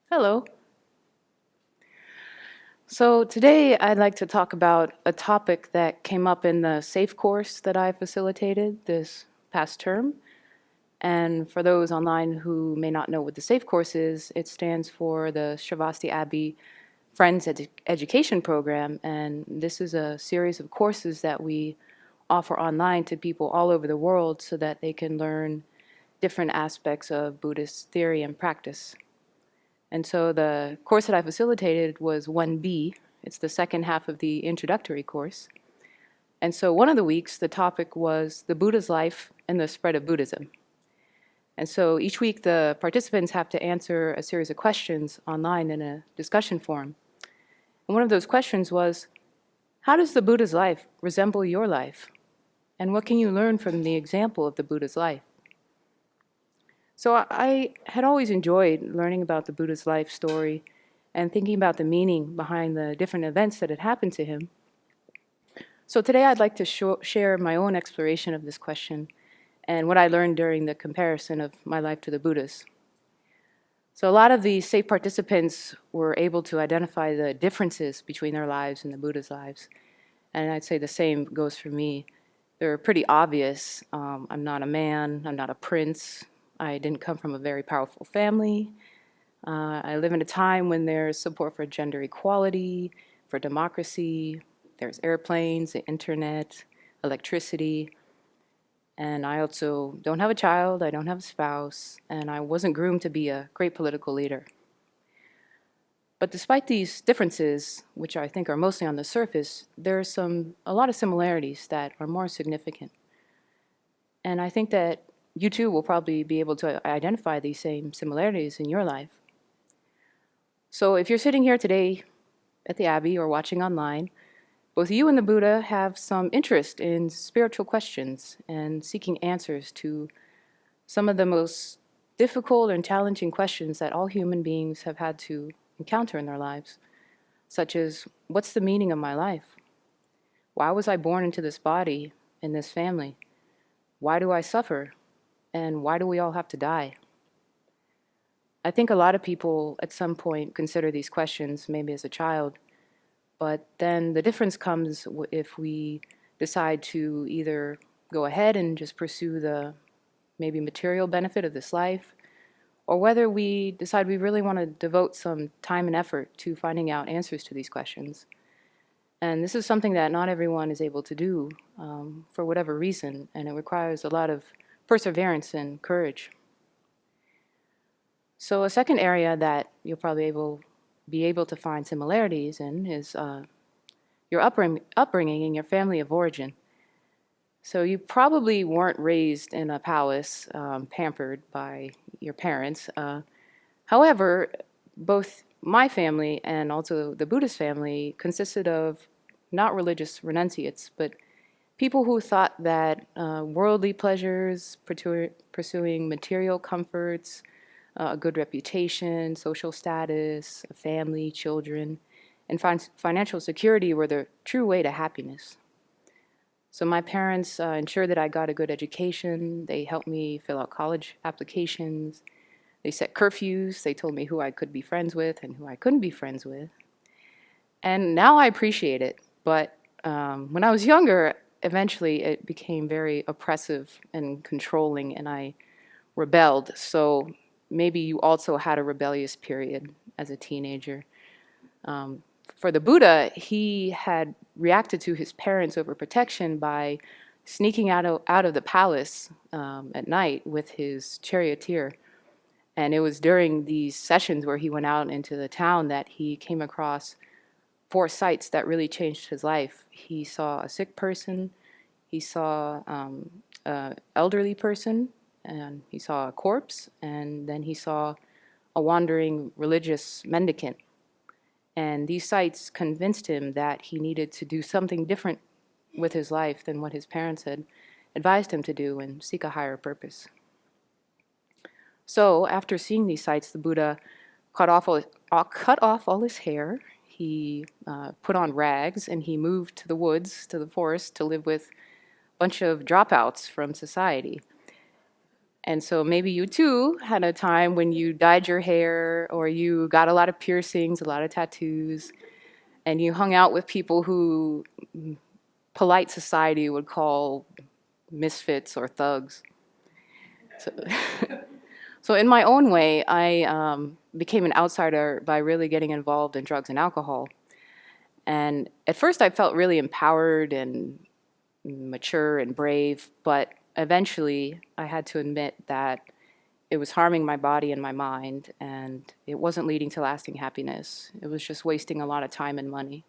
Hello. So today I'd like to talk about a topic that came up in the SAFE course that I facilitated this past term. And for those online who may not know what the SAFE course is, it stands for the Sravasti Abbey Friends Education Program. And this is a series of courses that we offer online to people all over the world so that they can learn different aspects of Buddhist theory and practice. And so the course that I facilitated was 1B. It's the second half of the introductory course. And so one of the weeks, the topic was the Buddha's life and the spread of Buddhism. And so each week, the participants have to answer a series of questions online in a discussion forum. And one of those questions was, how does the Buddha's life resemble your life? And what can you learn from the example of the Buddha's life? So I had always enjoyed learning about the Buddha's life story and thinking about the meaning behind the different events that had happened to him. So today I'd like to share my own exploration of this question and what I learned during the comparison of my life to the Buddha's. So a lot of the SAFE participants were able to identify the differences between their lives and the Buddha's lives. And I'd say the same goes for me. They're pretty obvious. I'm not a man, I'm not a prince, I didn't come from a very powerful family. I live in a time when there's support for gender equality, for democracy, there's airplanes, the internet, electricity. And I also don't have a child, I don't have a spouse, and I wasn't groomed to be a great political leader. But despite these differences, which I think are mostly on the surface, there are a lot of similarities that are more significant. And I think that you too will probably be able to identify these same similarities in your life. So if you're sitting here today at the Abbey or watching online, both you and the Buddha have some interest in spiritual questions and seeking answers to some of the most difficult and challenging questions that all human beings have had to encounter in their lives, such as, what's the meaning of my life? Why was I born into this body, in this family? Why do I suffer? And why do we all have to die? I think a lot of people at some point consider these questions, maybe as a child, but then the difference comes if we decide to either go ahead and just pursue the maybe material benefit of this life, or whether we decide we really want to devote some time and effort to finding out answers to these questions. And this is something that not everyone is able to do for whatever reason, and it requires a lot of perseverance and courage. So a second area that you'll probably be able to find similarities in is your upbringing and your family of origin. So you probably weren't raised in a palace, pampered by your parents. However, both my family and also the Buddhist family consisted of not religious renunciates, but people who thought that worldly pleasures, pursuing material comforts, a good reputation, social status, a family, children, and financial security were the true way to happiness. So my parents ensured that I got a good education. They helped me fill out college applications. They set curfews. They told me who I could be friends with and who I couldn't be friends with. And now I appreciate it. But when I was younger, eventually it became very oppressive and controlling, and I rebelled. So maybe you also had a rebellious period as a teenager. For the Buddha, he had reacted to his parents' overprotection by sneaking out of the palace at night with his charioteer. And it was during these sessions where he went out into the town that he came across 4 sights that really changed his life. He saw a sick person, he saw an elderly person, and he saw a corpse, and then he saw a wandering religious mendicant. And these sights convinced him that he needed to do something different with his life than what his parents had advised him to do and seek a higher purpose. So after seeing these sights, the Buddha cut off all his hair. He put on rags, and he moved to the woods, to the forest, to live with a bunch of dropouts from society. And so maybe you too had a time when you dyed your hair or you got a lot of piercings, a lot of tattoos, and you hung out with people who polite society would call misfits or thugs. So, so in my own way, I became an outsider by really getting involved in drugs and alcohol. And at first I felt really empowered and mature and brave, but eventually I had to admit that it was harming my body and my mind, and it wasn't leading to lasting happiness. It was just wasting a lot of time and money.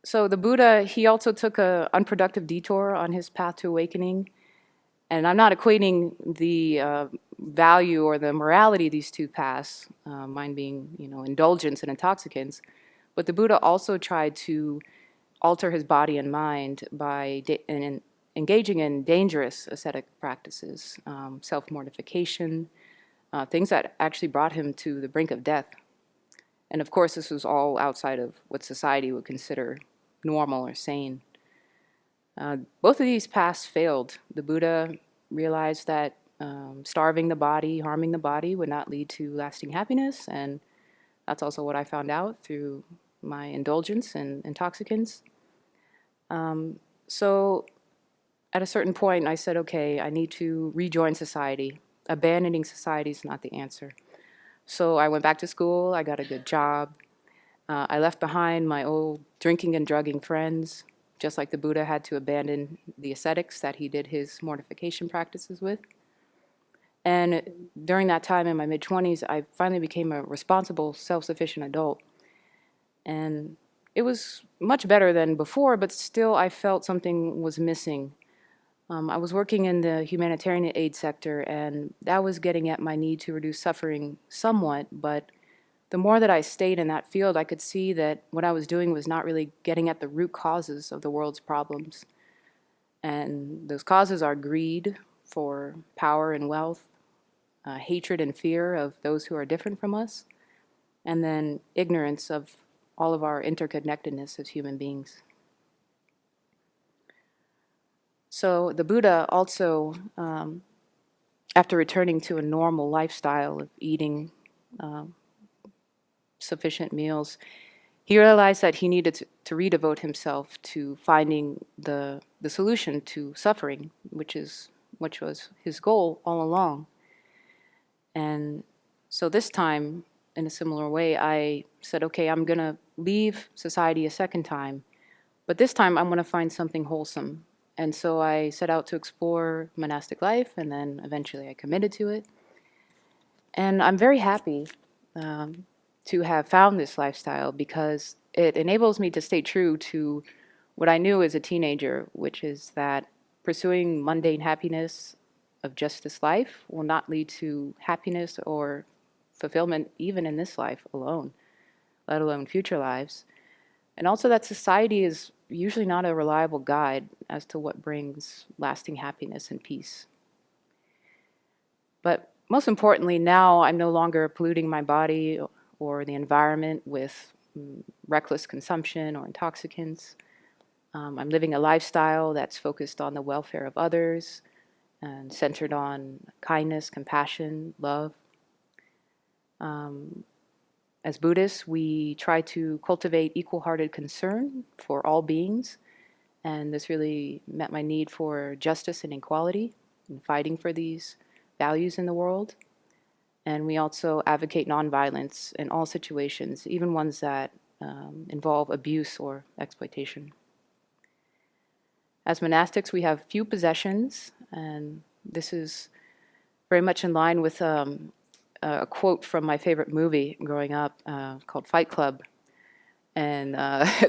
So the Buddha, he also took an unproductive detour on his path to awakening. And I'm not equating the value or the morality of these two paths, mine being, indulgence and intoxicants, but the Buddha also tried to alter his body and mind by engaging in dangerous ascetic practices, self-mortification, things that actually brought him to the brink of death. And of course, this was all outside of what society would consider normal or sane. Both of these paths failed. The Buddha realized that starving the body, harming the body would not lead to lasting happiness, and that's also what I found out through my indulgence in intoxicants. So at a certain point, I said, okay, I need to rejoin society. Abandoning society is not the answer. So I went back to school, I got a good job. I left behind my old drinking and drugging friends, just like the Buddha had to abandon the ascetics that he did his mortification practices with. And during that time in my mid-20s, I finally became a responsible, self-sufficient adult. And it was much better than before, but still I felt something was missing. I was working in the humanitarian aid sector, and that was getting at my need to reduce suffering somewhat, but the more that I stayed in that field, I could see that what I was doing was not really getting at the root causes of the world's problems. And those causes are greed for power and wealth, hatred and fear of those who are different from us, and then ignorance of all of our interconnectedness as human beings. So the Buddha also, after returning to a normal lifestyle of eating sufficient meals, he realized that he needed to redevote himself to finding the solution to suffering, which was his goal all along. And so this time, in a similar way, I said, okay, I'm going to leave society a second time, but this time I'm going to find something wholesome. And so I set out to explore monastic life, and then eventually I committed to it. And I'm very happy to have found this lifestyle because it enables me to stay true to what I knew as a teenager, which is that pursuing mundane happiness of just this life will not lead to happiness or fulfillment even in this life alone, let alone future lives. And also that society is usually not a reliable guide as to what brings lasting happiness and peace. But most importantly, now I'm no longer polluting my body or the environment with reckless consumption or intoxicants. I'm living a lifestyle that's focused on the welfare of others and centered on kindness, compassion, love. As Buddhists, we try to cultivate equal-hearted concern for all beings, and this really met my need for justice and equality and fighting for these values in the world. And we also advocate nonviolence in all situations, even ones that involve abuse or exploitation. As monastics, we have few possessions, and this is very much in line with a quote from my favorite movie growing up called Fight Club. And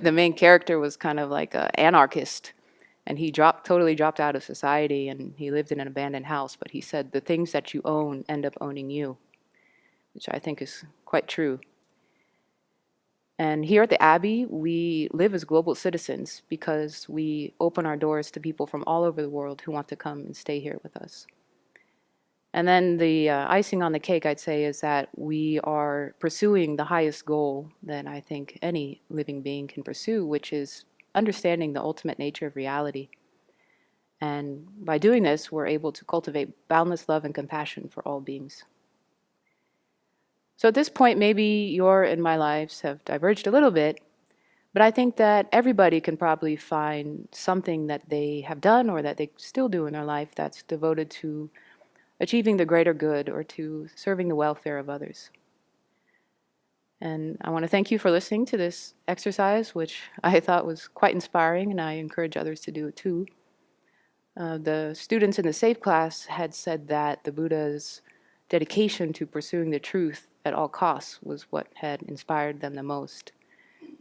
the main character was kind of like an anarchist, and he totally dropped out of society, and he lived in an abandoned house, but he said the things that you own end up owning you, which I think is quite true. And here at the Abbey, we live as global citizens because we open our doors to people from all over the world who want to come and stay here with us. And then the icing on the cake, I'd say, is that we are pursuing the highest goal that I think any living being can pursue, which is understanding the ultimate nature of reality. And by doing this, we're able to cultivate boundless love and compassion for all beings. So at this point, maybe your and my lives have diverged a little bit, but I think that everybody can probably find something that they have done or that they still do in their life that's devoted to achieving the greater good or to serving the welfare of others. And I want to thank you for listening to this exercise, which I thought was quite inspiring, and I encourage others to do it too. The students in the SAFE class had said that the Buddha's dedication to pursuing the truth at all costs was what had inspired them the most.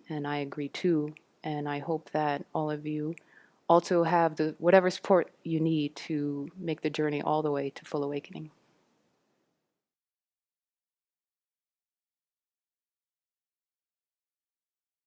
And I agree too. And I hope that all of you also have whatever support you need to make the journey all the way to full awakening.